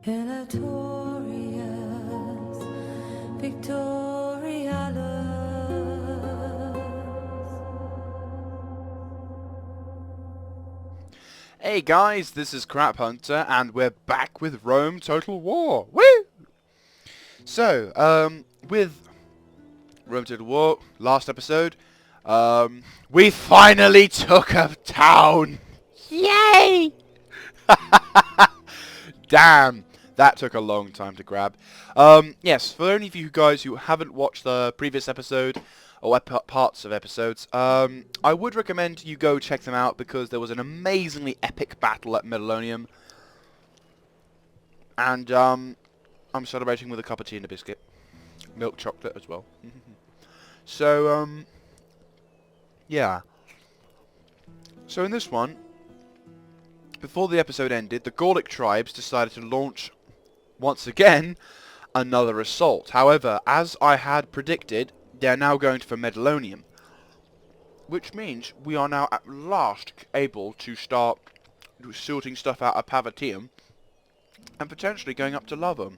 Notorious Victorialus. Hey guys, this is Crap Hunter, and we're back with Rome Total War. Woo! So, with Rome Total War, last episode, we finally took a town. Yay! Damn, that took a long time to grab. Yes, for any of you guys who haven't watched the previous episode, or parts of episodes, I would recommend you go check them out because there was an amazingly epic battle at Medlioum. And, I'm celebrating with a cup of tea and a biscuit. Milk chocolate as well. So, yeah. So in this one, before the episode ended, the Gallic tribes decided to launch, once again, another assault. However, as I had predicted, they're now going for Medlioum, which means we are now at last able to start sorting stuff out of Pavatium and potentially going up to Lovum,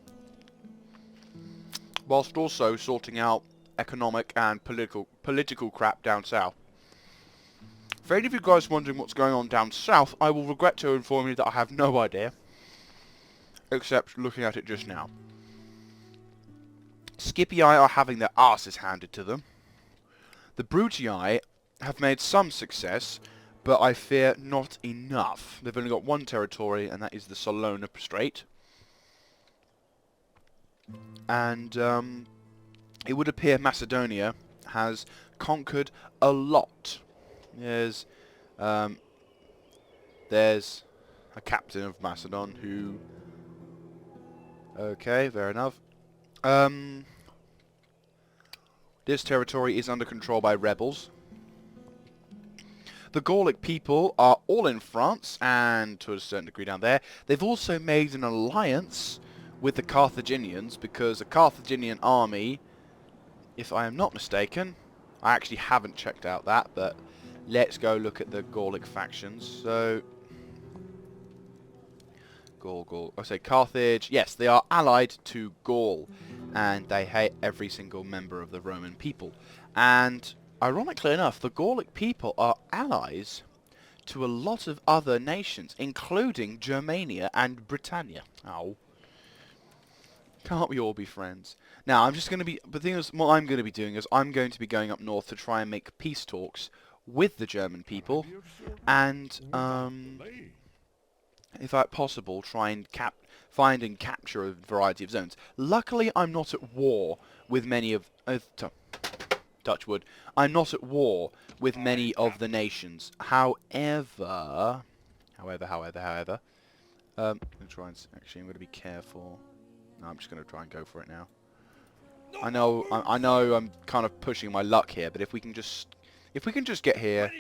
whilst also sorting out economic and political crap down south. For any of you guys wondering what's going on down south, I will regret to inform you that I have no idea, except looking at it just now. Scipii are having their asses handed to them. The Brutii have made some success, but I fear not enough. They've only got one territory, and that is the Salona Strait. And it would appear Macedonia has conquered a lot. There's a captain of Macedon who... Okay, fair enough. This territory is under control by rebels. The Gallic people are all in France, and to a certain degree down there. They've also made an alliance with the Carthaginians, because the Carthaginian army, if I am not mistaken, I actually haven't checked out that, but let's go look at the Gallic factions. So, Gaul. I say Carthage. Yes, they are allied to Gaul, and they hate every single member of the Roman people. And ironically enough, the Gallic people are allies to a lot of other nations, including Germania and Britannia. Oh. Can't we all be friends? Now, I'm just going to be... The thing is, what I'm going to be doing is I'm going to be going up north to try and make peace talks with the German people, and, if possible, try and find and capture a variety of zones. Luckily, I'm not at war with many of... touch wood. I'm not at war with many of the nations. However... I'm going to try and... Actually, I'm going to be careful. No, I'm just going to try and go for it now. I know I'm kind of pushing my luck here, but if we can just get here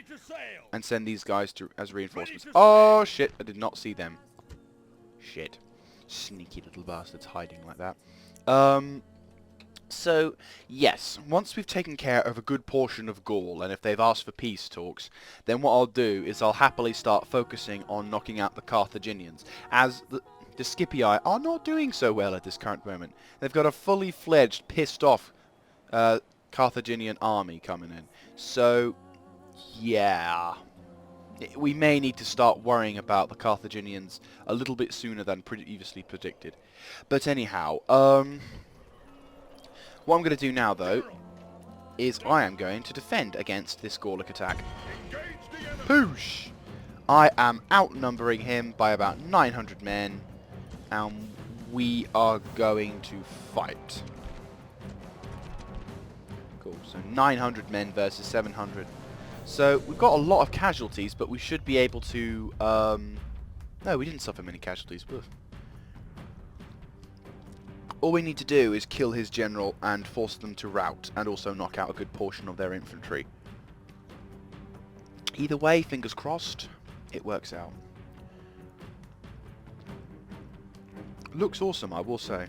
and send these guys as reinforcements. Oh shit, I did not see them. Shit. Sneaky little bastards hiding like that. So, yes, once we've taken care of a good portion of Gaul, and if they've asked for peace talks, then what I'll do is I'll happily start focusing on knocking out the Carthaginians, as the Scipii are not doing so well at this current moment. They've got a fully fledged, pissed off Carthaginian army coming in. So, yeah. We may need to start worrying about the Carthaginians a little bit sooner than previously predicted. But anyhow, what I'm going to do now, though, is I am going to defend against this Gallic attack. Poosh! I am outnumbering him by about 900 men, and we are going to fight. Cool, so 900 men versus 700. So we've got a lot of casualties, but we should be able to... No, we didn't suffer many casualties. Woof. All we need to do is kill his general and force them to rout, and also knock out a good portion of their infantry. Either way, fingers crossed, it works out. Looks awesome, I will say.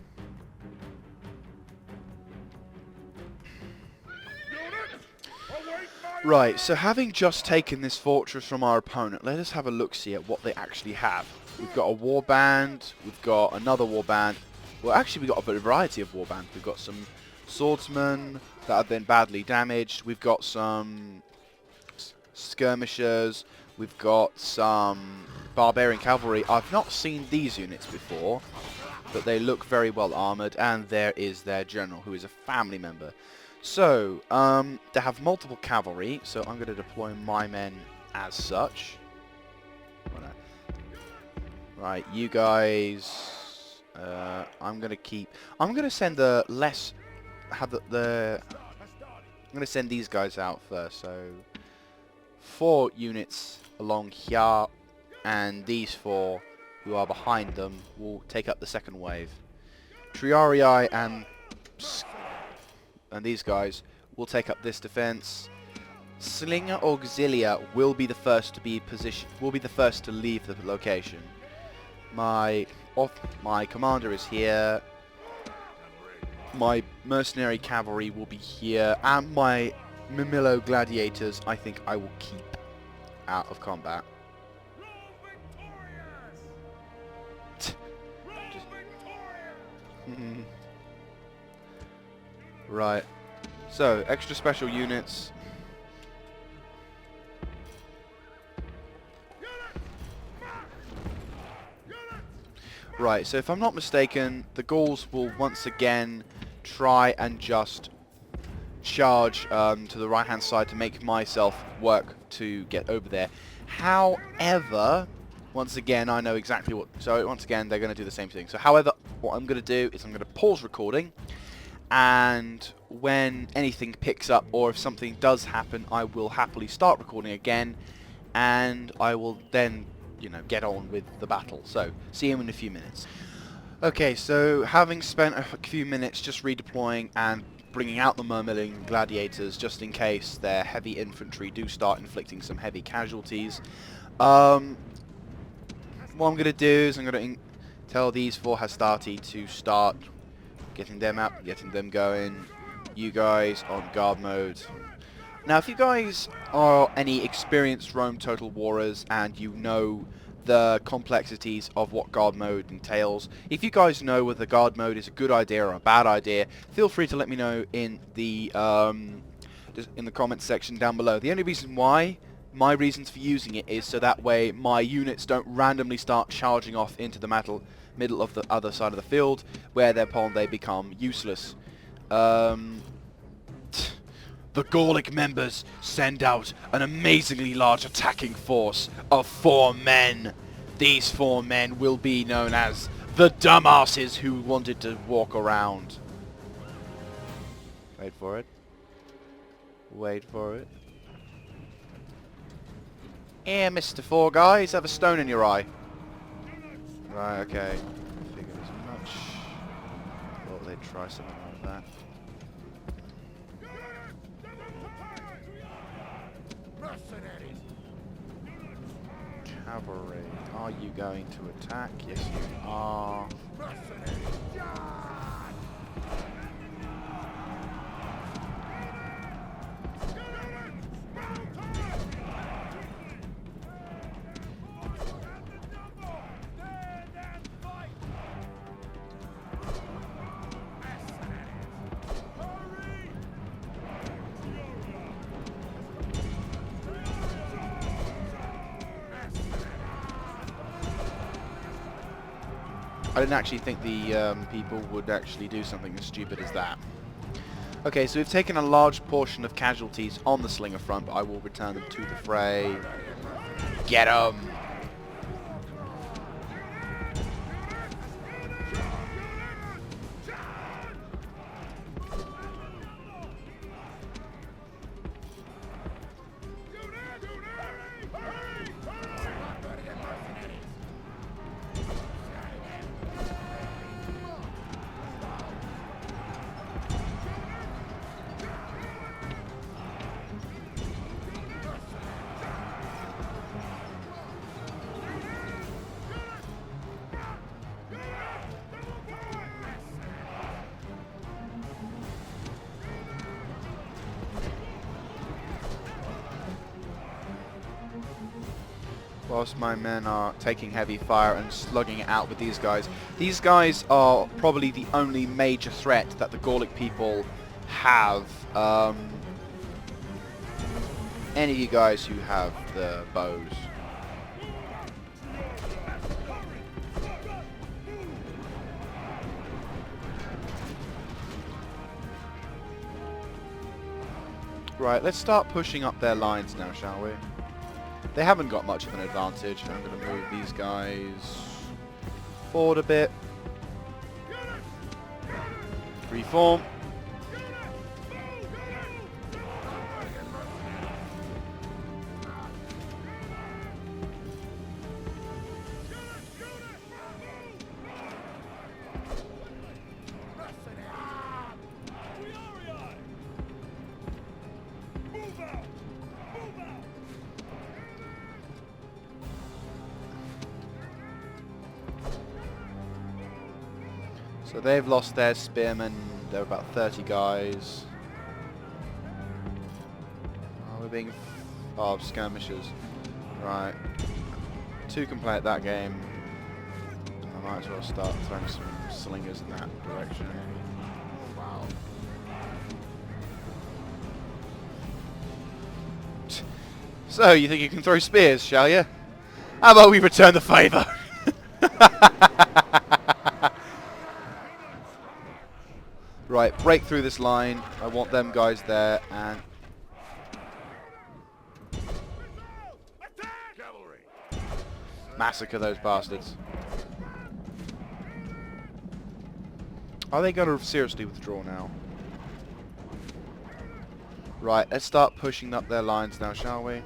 Right, so having just taken this fortress from our opponent, let us have a look-see at what they actually have. We've got a warband. We've got another warband. Well, actually, we've got a bit of variety of warbands. We've got some swordsmen that have been badly damaged. We've got some skirmishers. We've got some barbarian cavalry. I've not seen these units before, but they look very well armoured. And there is their general, who is a family member. So, they have multiple cavalry, so I'm going to deploy my men as such. Right, you guys... I'm going to send the less... I'm going to send these guys out first, so... 4 units along here, and these 4 who are behind them will take up the second wave. Triarii and these guys will take up this defense. Slinger Auxilia will be the first to be to leave the location. My commander is here. My mercenary cavalry will be here, and my Mimillo gladiators I think I will keep out of combat. Right. So, extra special units. Right, so if I'm not mistaken, the Gauls will once again try and just charge to the right-hand side to make myself work to get over there. However, once again, I know exactly what... So, once again, they're going to do the same thing. So, however, what I'm going to do is I'm going to pause recording, and when anything picks up, or if something does happen, I will happily start recording again, and I will then, you know, get on with the battle. So, see you in a few minutes. Okay, so having spent a few minutes just redeploying and bringing out the Myrmidon gladiators, just in case their heavy infantry do start inflicting some heavy casualties, what I'm going to do is I'm going to tell these 4 Hastati to start getting them out, getting them going. You guys on guard mode. Now, if you guys are any experienced Rome Total Warers and you know the complexities of what guard mode entails, if you guys know whether guard mode is a good idea or a bad idea, feel free to let me know in the comments section down below. The only reason why, my reasons for using it, is so that way my units don't randomly start charging off into the middle of the other side of the field, where thereupon they become useless. The Gallic members send out an amazingly large attacking force of 4 men. These 4 men will be known as the dumbasses who wanted to walk around. Wait for it. Wait for it. Here, Mr. 4 guys, have a stone in your eye. Right, okay. Figured as much. Thought they'd try something like that. Cavalry, are you going to attack? Yes, you are. I didn't actually think the people would actually do something as stupid as that. Okay, so we've taken a large portion of casualties on the Slinger front, but I will return them to the fray. Get 'em! whilst my men are taking heavy fire and slugging it out with these guys. These guys are probably the only major threat that the Gallic people have. Any of you guys who have the bows. Right, let's start pushing up their lines now, shall we? They haven't got much of an advantage. I'm going to move these guys forward a bit. Reform. So they've lost their spearmen. They're about 30 guys. Oh, we're being skirmishers. Right. 2 can play at that game. I might as well start throwing some slingers in that direction. Wow. So, you think you can throw spears, shall you? How about we return the favour? Right, break through this line. I want them guys there and... massacre those bastards. Are they going to seriously withdraw now? Right, let's start pushing up their lines now, shall we?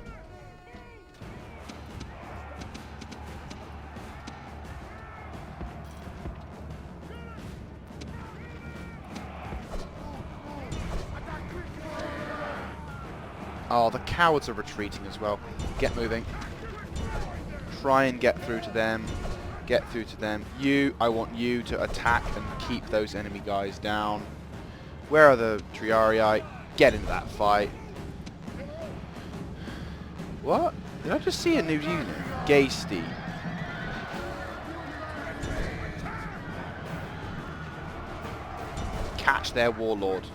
Oh, the cowards are retreating as well. Get moving. Try and get through to them. Get through to them. I want you to attack and keep those enemy guys down. Where are the Triarii? Get into that fight. What? Did I just see a new unit? Gasty. Catch their warlord.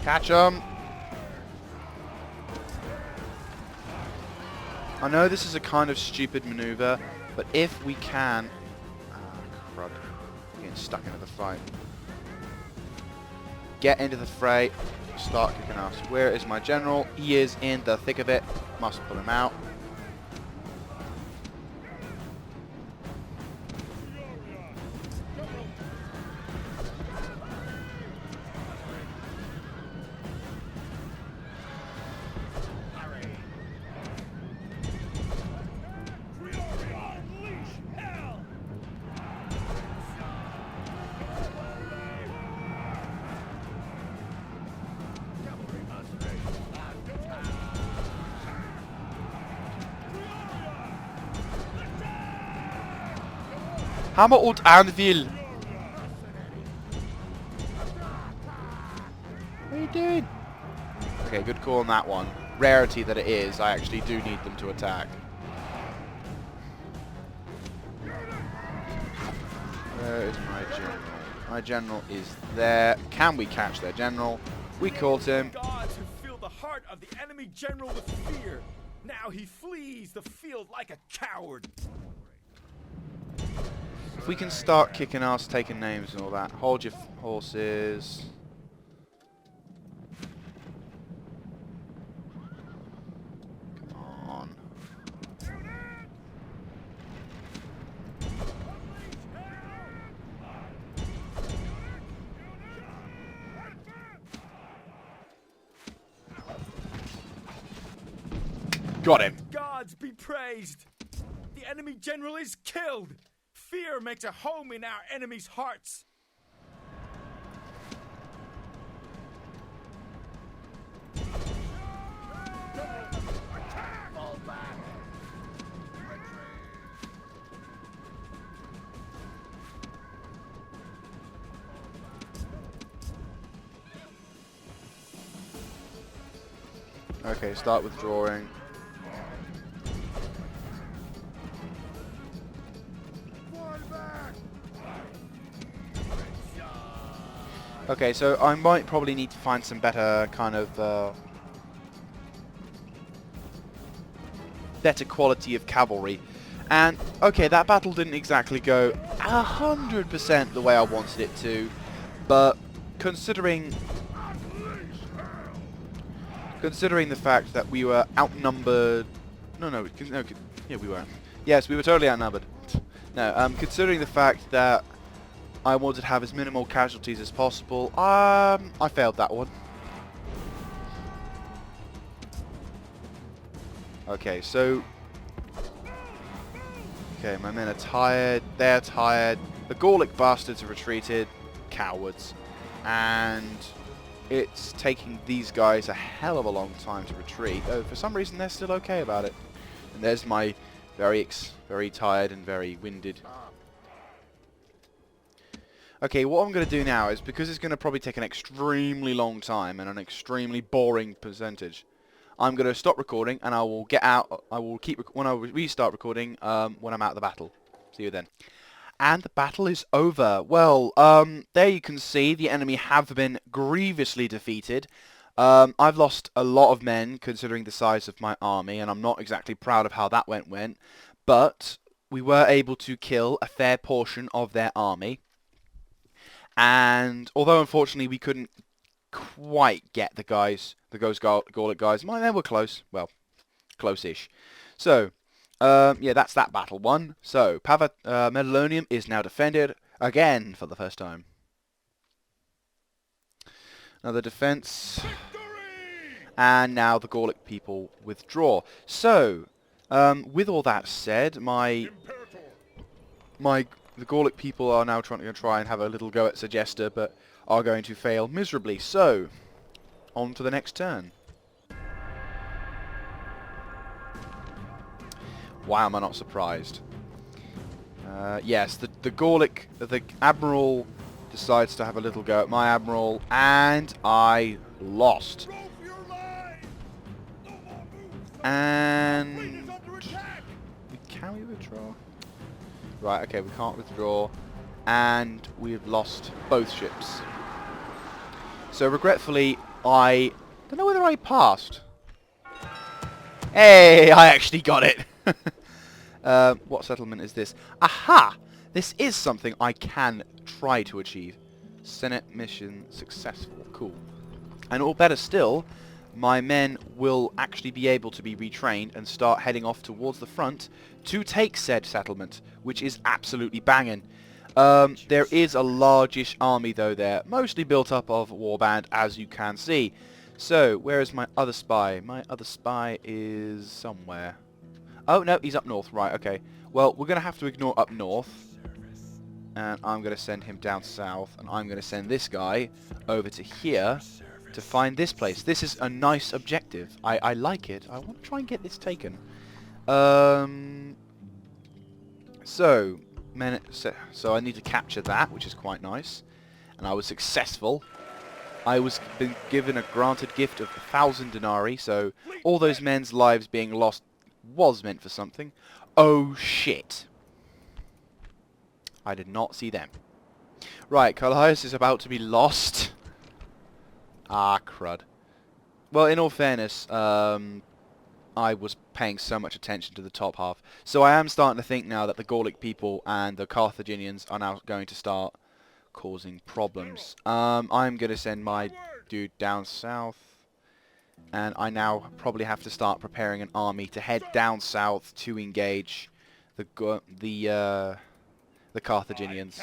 Catch 'em. I know this is a kind of stupid maneuver, but if we can... ah, crud. I'm getting stuck into the fight. Get into the fray. Start kicking ass. Where is my general? He is in the thick of it. Must pull him out. Hammer und Anvil. What are you doing? Okay, good call on that one. Rarity that it is, I actually do need them to attack. Where is my general? My general is there. Can we catch their general? We caught him. Gods who fill the heart of the enemy general with fear. Now he flees the field like a coward. If we can start kicking ass, taking names and all that. Hold your horses. Come on. Got him. Gods be praised. The enemy general is killed. Fear makes a home in our enemies' hearts. Okay, start withdrawing. Okay, so I might probably need to find some better kind of better quality of cavalry. And okay, that battle didn't exactly go 100% the way I wanted it to, but considering the fact that we were outnumbered, no, yeah, we were. Yes, we were totally outnumbered. No, considering the fact that I wanted to have as minimal casualties as possible, I failed that one. Okay, so okay, my men are tired. They're tired. The Gallic bastards have retreated. Cowards. And it's taking these guys a hell of a long time to retreat. Oh, for some reason they're still okay about it. And there's my very tired and very winded. Okay, what I'm going to do now is, because it's going to probably take an extremely long time and an extremely boring percentage, I'm going to stop recording and I will get out. I will keep when I restart recording when I'm out of the battle. See you then. And the battle is over. Well, there you can see the enemy have been grievously defeated. I've lost a lot of men considering the size of my army, and I'm not exactly proud of how that went. But we were able to kill a fair portion of their army. And although unfortunately we couldn't quite get the Gallic guys, they were close. Well, close-ish. So, yeah, that's that battle won. So, Medlioum is now defended again for the first time. Another defense. And now the Gallic people withdraw. So, with all that said, the Gallic people are now trying to try and have a little go at Segesta, but are going to fail miserably. So, on to the next turn. Why am I not surprised? Yes, the Admiral decides to have a little go at my Admiral, and I lost. And can we withdraw? Right, okay, we can't withdraw, and we've lost both ships. So regretfully, I don't know whether I passed. Hey, I actually got it. What settlement is this? Aha! This is something I can try to achieve. Senate mission successful. Cool. And all better still, my men will actually be able to be retrained and start heading off towards the front to take said settlement, which is absolutely banging. There is a largish army though there, mostly built up of warband, as you can see. So, where is my other spy? My other spy is somewhere. Oh, no, he's up north. Right, okay. Well, we're going to have to ignore up north. And I'm going to send him down south. And I'm going to send this guy over to here to find this place. This is a nice objective. I like it. I want to try and get this taken. So I need to capture that, which is quite nice. And I was successful. I was been given a granted gift of 1,000 denarii, so all those men's lives being lost was meant for something. Oh shit. I did not see them. Right, Callias is about to be lost. Ah, crud. Well, in all fairness, I was paying so much attention to the top half. So I am starting to think now that the Gallic people and the Carthaginians are now going to start causing problems. I'm going to send my dude down south. And I now probably have to start preparing an army to head down south to engage the Carthaginians.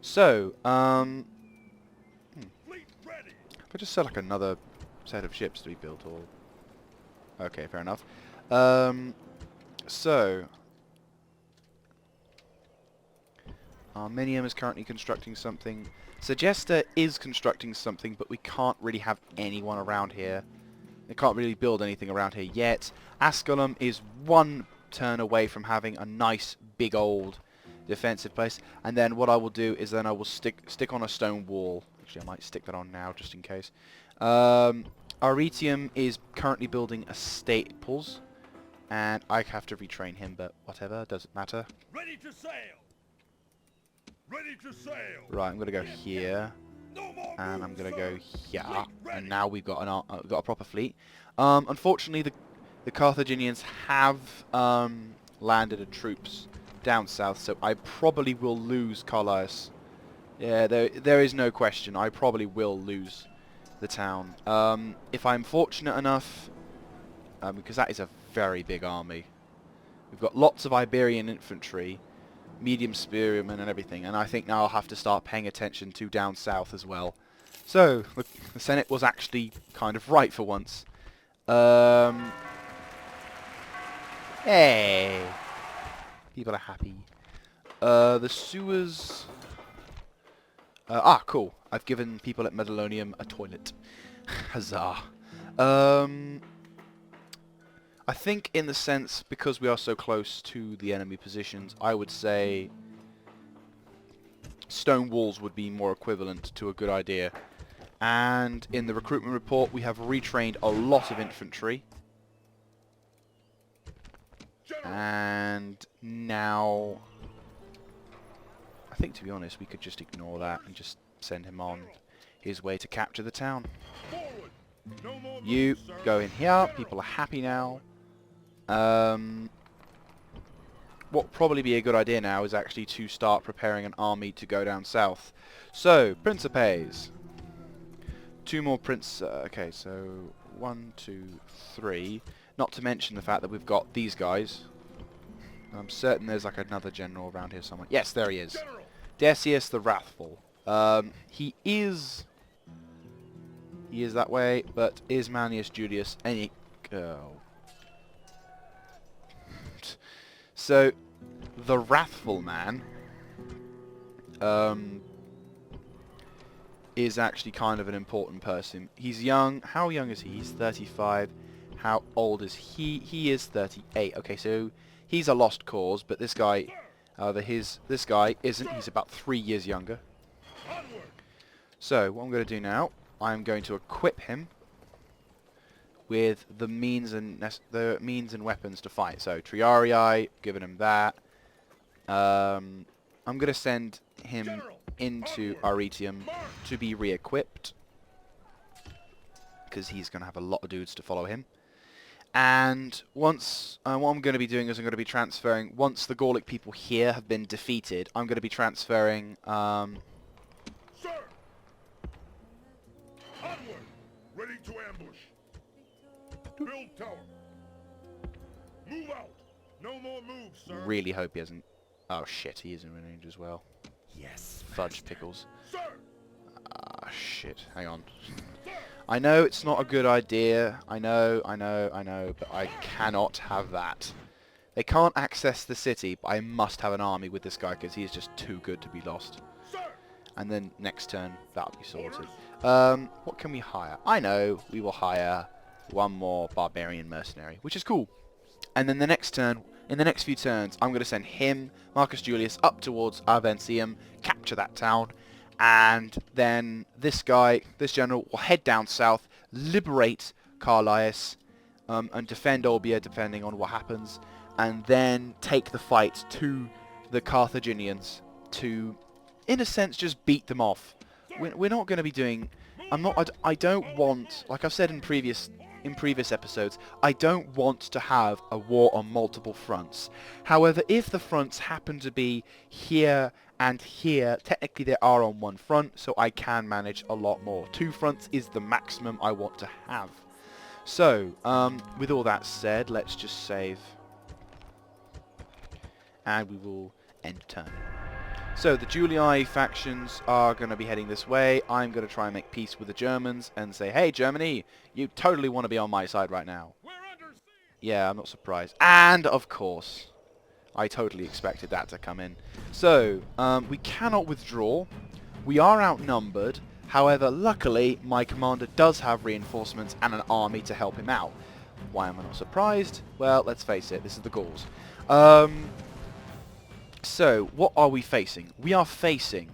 So, if I just select another set of ships to be built, or okay, fair enough. So, Medlioum is currently constructing something. Segesta is constructing something, but we can't really have anyone around here. They can't really build anything around here yet. Asculum is one turn away from having a nice big old defensive place. And then what I will do is then I will stick on a stone wall. Actually, I might stick that on now just in case. Arretium is currently building a staples, and I have to retrain him, but whatever, doesn't matter. Ready to sail. Ready to sail. Right, I'm gonna go here, No more and I'm moves, gonna sir. go here, Fleet ready. and now we've got got a proper fleet. Unfortunately, the Carthaginians have landed a troops down south, so I probably will lose Carlisle. Yeah, there is no question. I probably will lose the town. If I'm fortunate enough, because that is a very big army. We've got lots of Iberian infantry, medium spearmen and everything, and I think now I'll have to start paying attention to down south as well. So, the Senate was actually kind of right for once. Hey! People are happy. The sewers... cool. I've given people at Medlioum a toilet. Huzzah. I think in the sense, because we are so close to the enemy positions, I would say stone walls would be more equivalent to a good idea. And in the recruitment report, we have retrained a lot of infantry. And now, I think, to be honest, we could just ignore that and just send him on his way to capture the town. Forward. No more You moves, sir. go in here. People are happy now. What would probably be a good idea now is actually to start preparing an army to go down south. So, Principes. 2 more okay, so 1, 2, 3. Not to mention the fact that we've got these guys. I'm certain there's like another general around here somewhere. Yes, there he is. General. Decius the Wrathful. He is that way, but is Manius Julius any... Oh. So, the Wrathful man is actually kind of an important person. He's young. How young is he? He's 35. How old is he? He is 38. Okay, so he's a lost cause, but this guy, this guy isn't. He's about 3 years younger. Onward. So, what I'm going to do now, I'm going to equip him with the means and weapons to fight. So, Triarii, giving him that. I'm going to send him General. into Onward. Arretium March. to be re-equipped, because he's going to have a lot of dudes to follow him. And once, what I'm going to be doing is I'm going to be transferring, once the Gallic people here have been defeated, I'm going to be transferring, Sir. Onward. Ready to ambush. Build tower. Move out. No more moves, sir. really hope he hasn't, oh shit, he is in range as well. Yes. Fudge pickles. Sir. Ah, shit, hang on. Sir. I know it's not a good idea, I know, but I cannot have that. They can't access the city, but I must have an army with this guy because he is just too good to be lost. Sir. And then next turn, that'll be sorted. What can we hire? I know, we will hire one more barbarian mercenary, which is cool. And then the next turn, in the next few turns, I'm going to send him, Marcus Julius, up towards Arvencium, capture that town, and then this guy, this general, will head down south, liberate Carlisle, and defend Olbia depending on what happens, and then take the fight to the Carthaginians to, in a sense, just beat them off. We're not going to be doing... I don't want, like I've said in previous episodes, I don't want to have a war on multiple fronts. However, if the fronts happen to be here and here, technically they are on one front, so I can manage a lot more. 2 fronts is the maximum I want to have. So, with all that said, let's just save. And we will end turn. So, the Julii factions are going to be heading this way. I'm going to try and make peace with the Germans and say, hey, Germany, you totally want to be on my side right now. We're under siege. Yeah, I'm not surprised. And, of course, I totally expected that to come in. So, we cannot withdraw. We are outnumbered. However, luckily, my commander does have reinforcements and an army to help him out. Why am I not surprised? Well, let's face it, this is the Gauls. So, what are we facing? We are facing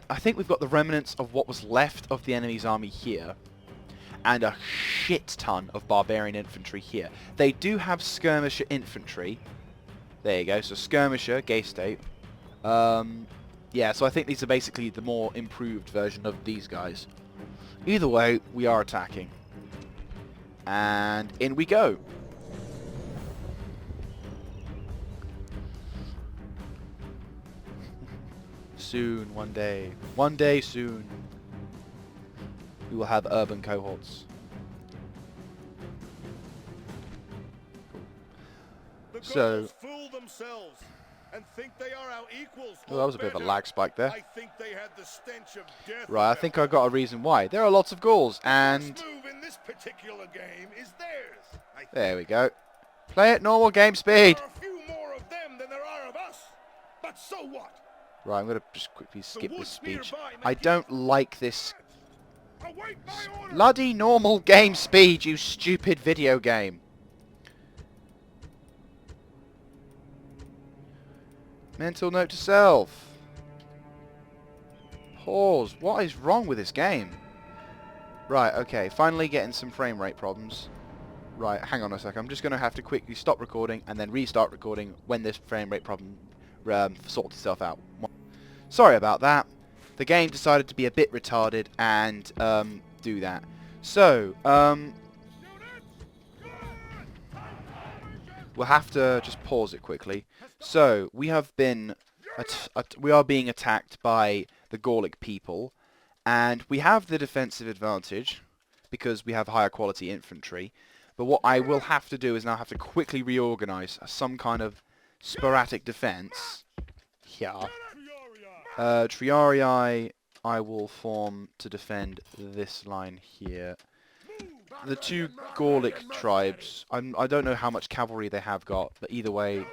I think we've got the remnants of what was left of the enemy's army here. and a shit ton of barbarian infantry here. They do have skirmisher infantry. There you go. So skirmisher, Gay State. Yeah, so I think these are basically the more improved version of these guys. Either way, we are attacking. And in we go. Soon, one day soon, we will have urban cohorts. The So, Gauls fool themselves and think they are our equals. oh, that was a bit of a lag spike there. I think they had the stench of death. Right, I think I got a reason why. There are lots of Gauls, and move in this particular game is theirs. there we go. Play at normal game speed. There are a few more of them than there are of us. But so what? Right, I'm going to just quickly skip this woods speech. nearby I make don't like this Await my order. bloody normal game speed, you stupid video game. Mental note to self. Pause. What is wrong with this game? Right, okay. Finally getting some frame rate problems. Right, hang on a sec. I'm just going to have to quickly stop recording and then restart recording when this frame rate problem sorts itself out. Sorry about that. The game decided to be a bit retarded and do that. So, we'll have to just pause it quickly. So, we have been we are being attacked by the Gallic people, and we have the defensive advantage because we have higher quality infantry. But what I will have to do is now have to quickly reorganize some kind of sporadic defense. Yeah. Triarii I will form to defend this line here. The two Gallic tribes, I don't know how much cavalry they have got, but either way,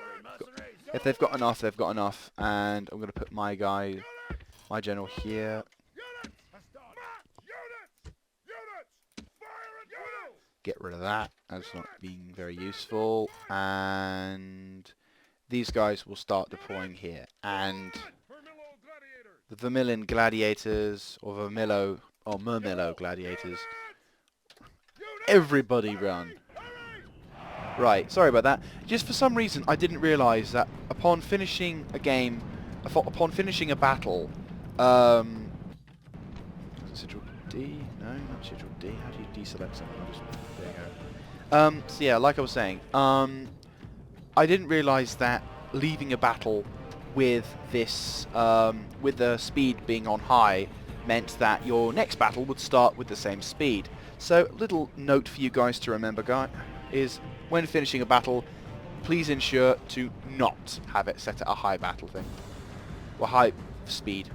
if they've got enough, they've got enough. And I'm going to put my guy, my general here. Get rid of that. That's not being very useful. And these guys will start deploying here. And the Vermilion gladiators, or Vermillo, or Murmillo gladiators. Everybody run. Right, sorry about that. Just for some reason, I didn't realise that upon finishing a game, upon finishing a battle, Sigil D? No, not Sigil D. How do you deselect something? There you go. So yeah, like I was saying, I didn't realise that leaving a battle with this, with the speed being on high, meant that your next battle would start with the same speed. So, little note for you guys to remember, is when finishing a battle, please ensure to not have it set at a high battle thing, or high speed.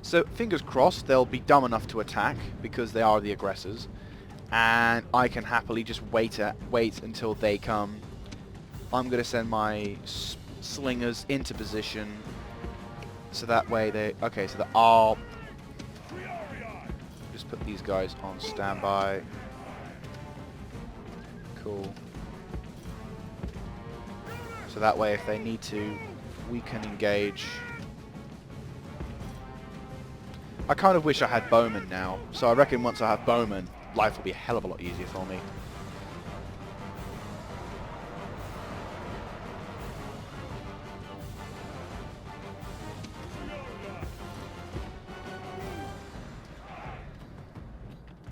So, fingers crossed, they'll be dumb enough to attack because they are the aggressors, and I can happily just wait until they come. I'm going to send my slingers into position, so that way they... Okay, so I'll just put these guys on standby. Cool. So that way, if they need to, we can engage. I kind of wish I had bowmen now, so I reckon once I have bowmen, life will be a hell of a lot easier for me.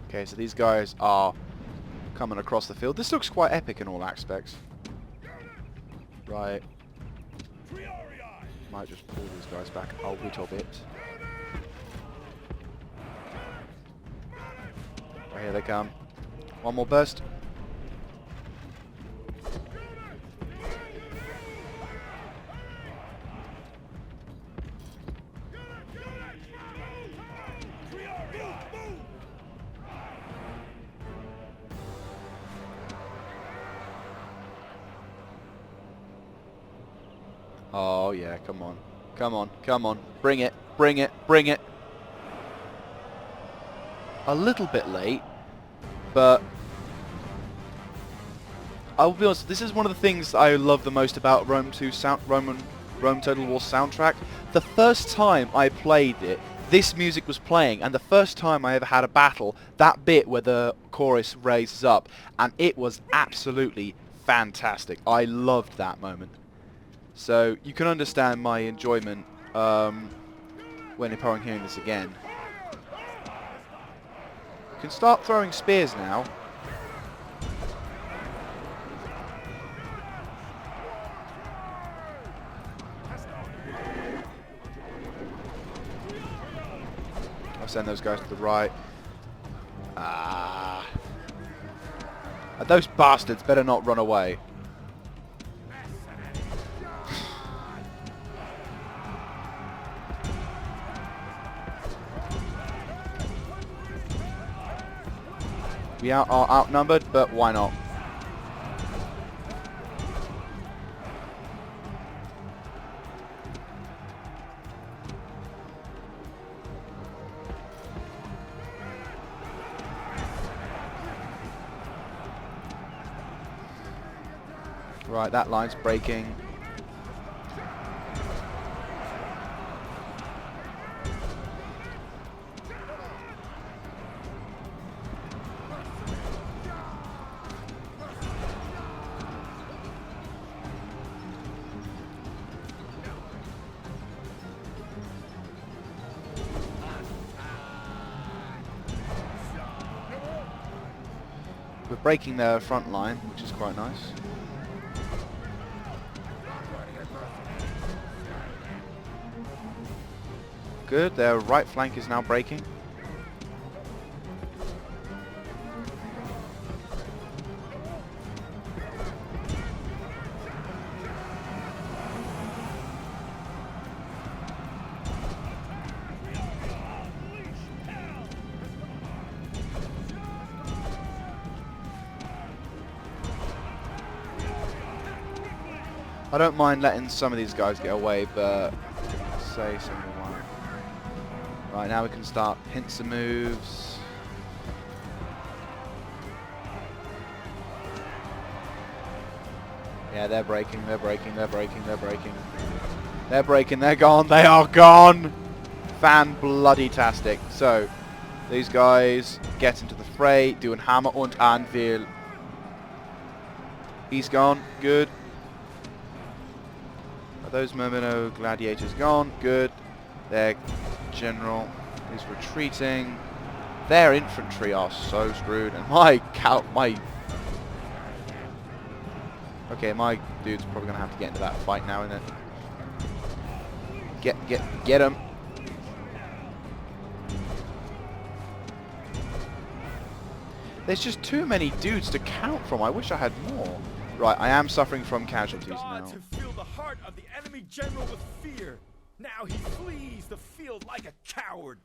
Okay, so these guys are coming across the field. This looks quite epic in all aspects. Right. Might just pull these guys back a little bit. Right, here they come. One more burst. Oh yeah, come on. Come on, come on. Bring it, bring it, bring it. A little bit late, but I'll be honest, this is one of the things I love the most about Rome Total War soundtrack. The first time I played it, this music was playing, and the first time I ever had a battle, that bit where the chorus raises up, and it was absolutely fantastic. I loved that moment. So you can understand my enjoyment when upon hearing this again. You can start throwing spears now. I'll send those guys to the right. Ah. And those bastards better not run away. We are outnumbered, but why not? Right, that line's breaking. We're breaking their front line, which is quite nice. Good, their right flank is now breaking. I don't mind letting some of these guys get away, but say something. Right, now we can start pincer moves. Yeah, they're breaking, they're breaking, they're breaking, they're breaking. They're breaking, they're gone, they are gone! Fan-bloody-tastic. So, these guys get into the fray, doing Hammer und Anvil. He's gone, good. Are those Murmino gladiators gone? Good. Their general is retreating. Their infantry are so screwed, and my okay, my dude's probably gonna have to get into that fight now, isn't it? Get him. There's just too many dudes to count from. I wish I had more. Right, I am suffering from casualties now. To fill the heart of the enemy general with fear. Now he flees the field like a coward.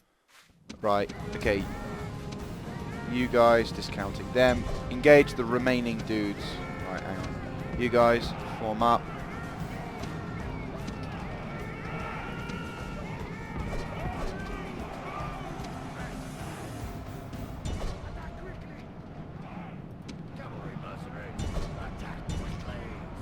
Right, okay. You guys, discounting them. Engage the remaining dudes. Right, hang on. You guys, form up.